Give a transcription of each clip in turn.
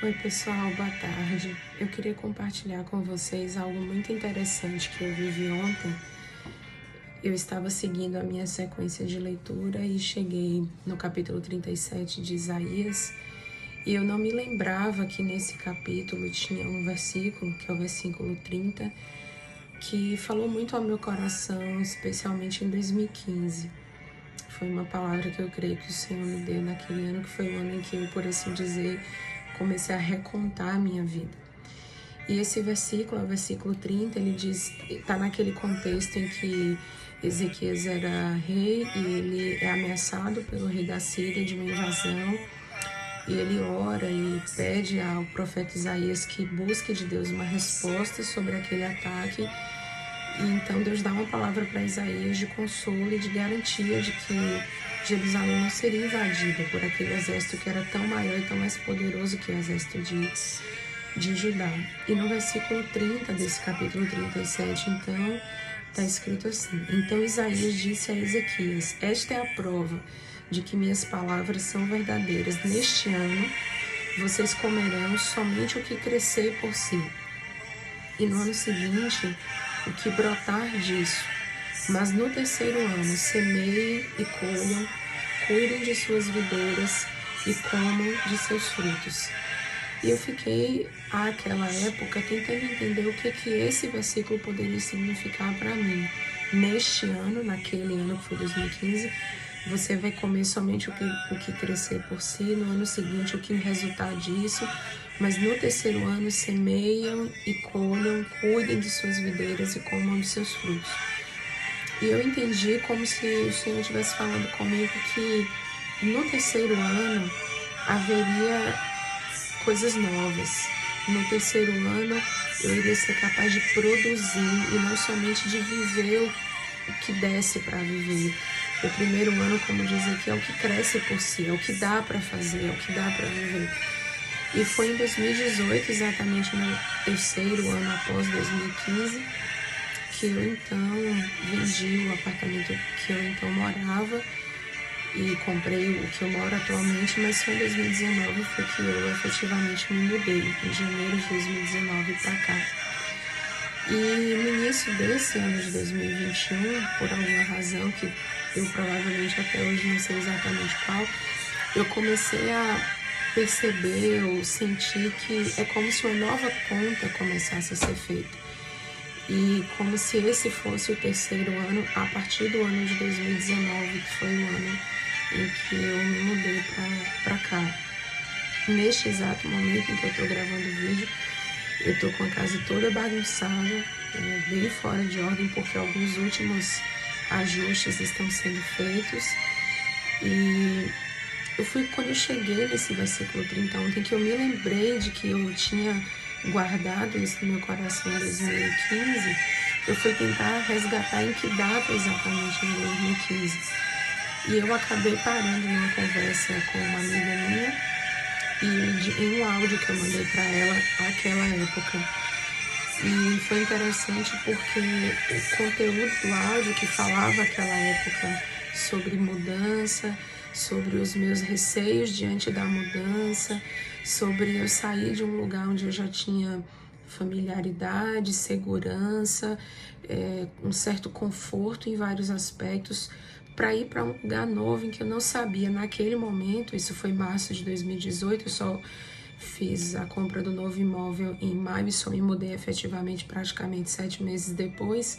Oi pessoal, boa tarde. Eu queria compartilhar com vocês algo muito interessante que eu vivi ontem. Eu estava seguindo a minha sequência de leitura e cheguei no capítulo 37 de Isaías, e eu não me lembrava que nesse capítulo tinha um versículo, que é o versículo 30, que falou muito ao meu coração, especialmente em 2015. Foi uma palavra que eu creio que o Senhor me deu naquele ano, que foi o ano em que eu, por assim dizer, comecei a recontar a minha vida. E esse versículo, o versículo 30, ele diz, está naquele contexto em que Ezequias era rei e ele é ameaçado pelo rei da Síria de uma invasão, e ele ora e pede ao profeta Isaías que busque de Deus uma resposta sobre aquele ataque. E então Deus dá uma palavra para Isaías de consolo e de garantia de que Jerusalém não seria invadida por aquele exército que era tão maior e tão mais poderoso que o exército de Judá. E no versículo 30 desse capítulo 37, então, está escrito assim: Então Isaías disse a Ezequias: Esta é a prova de que minhas palavras são verdadeiras. Neste ano, vocês comerão somente o que crescer por si, e no ano seguinte, o que brotar disso. Mas no terceiro ano, semeiem e colham, cuidem de suas videiras e comam de seus frutos. E eu fiquei, àquela época, tentando entender o que esse versículo poderia significar para mim. Neste ano, naquele ano que foi 2015, você vai comer somente o que crescer por si, no ano seguinte o que resultar disso, mas no terceiro ano semeiam e colham, cuidem de suas videiras e comam de seus frutos. E eu entendi como se o Senhor estivesse falando comigo que no terceiro ano haveria coisas novas. No terceiro ano eu iria ser capaz de produzir e não somente de viver o que desce para viver. O primeiro ano, como diz aqui, é o que cresce por si, é o que dá para fazer, é o que dá para viver. E foi em 2018, exatamente no terceiro ano após 2015, que eu então vendi o apartamento que eu então morava e comprei o que eu moro atualmente, mas só em 2019 foi que eu efetivamente me mudei, em janeiro de 2019 para cá. E no início desse ano de 2021, por alguma razão que eu provavelmente até hoje não sei exatamente qual, eu comecei a perceber ou sentir que é como se uma nova conta começasse a ser feita. E como se esse fosse o terceiro ano, a partir do ano de 2019, que foi o ano em que eu me mudei para cá. Neste exato momento em que eu estou gravando o vídeo, eu estou com a casa toda bagunçada, bem fora de ordem, porque alguns últimos ajustes estão sendo feitos. E quando eu cheguei nesse versículo 30 ontem, que eu me lembrei de que eu tinha guardado isso no meu coração em 2015, eu fui tentar resgatar em que data exatamente em 2015. E eu acabei parando numa conversa com uma amiga minha e em um áudio que eu mandei para ela naquela época. E foi interessante porque o conteúdo do áudio que falava naquela época sobre mudança, sobre os meus receios diante da mudança, sobre eu sair de um lugar onde eu já tinha familiaridade, segurança, um certo conforto em vários aspectos, para ir para um lugar novo em que eu não sabia naquele momento. Isso foi março de 2018, eu só fiz a compra do novo imóvel em maio e só me mudei efetivamente praticamente 7 meses depois.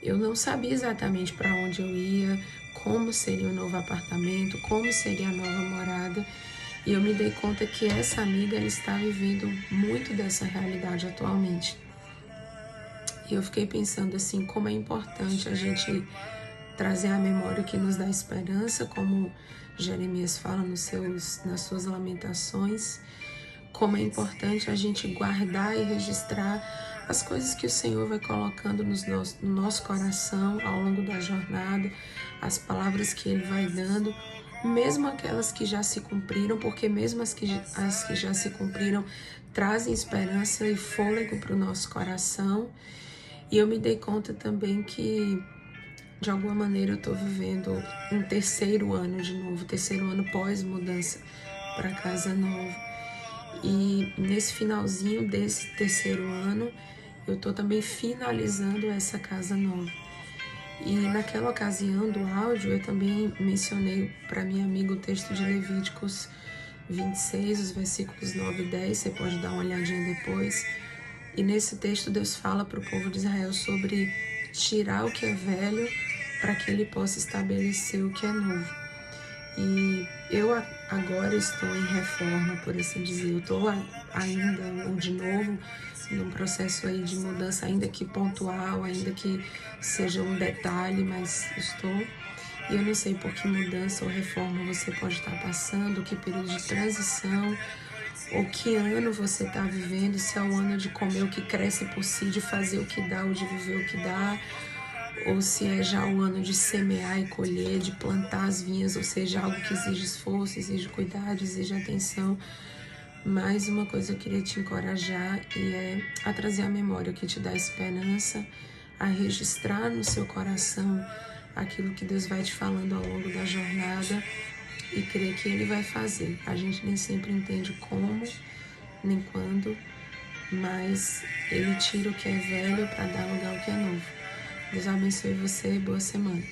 Eu não sabia exatamente para onde eu ia, como seria o novo apartamento, como seria a nova morada. E eu me dei conta que essa amiga ela está vivendo muito dessa realidade atualmente. E eu fiquei pensando assim, como é importante a gente trazer à memória o que nos dá esperança, como Jeremias fala nas suas lamentações, como é importante a gente guardar e registrar as coisas que o Senhor vai colocando no nosso coração ao longo da jornada, as palavras que Ele vai dando, mesmo aquelas que já se cumpriram, porque mesmo as que já se cumpriram trazem esperança e fôlego para o nosso coração. E eu me dei conta também que de alguma maneira eu estou vivendo um terceiro ano de novo, terceiro ano pós-mudança para casa nova. E nesse finalzinho desse terceiro ano, eu tô também finalizando essa casa nova. E naquela ocasião do áudio, eu também mencionei para minha amiga o texto de Levíticos 26, os versículos 9 e 10, você pode dar uma olhadinha depois. E nesse texto Deus fala para o povo de Israel sobre tirar o que é velho para que ele possa estabelecer o que é novo. E eu agora estou em reforma, por assim dizer. Eu estou ainda, ou de novo, num processo aí de mudança, ainda que pontual, ainda que seja um detalhe, mas estou. E eu não sei por que mudança ou reforma você pode estar passando, que período de transição, ou que ano você está vivendo, se é o ano de comer o que cresce por si, de fazer o que dá ou de viver o que dá, ou se é já o ano de semear e colher, de plantar as vinhas, ou seja, algo que exige esforço, exige cuidado, exige atenção. Mais uma coisa eu queria te encorajar e é a trazer a memória, que te dá esperança, a registrar no seu coração aquilo que Deus vai te falando ao longo da jornada e crer que Ele vai fazer. A gente nem sempre entende como, nem quando, mas Ele tira o que é velho para dar lugar ao que é novo. Deus abençoe você e boa semana.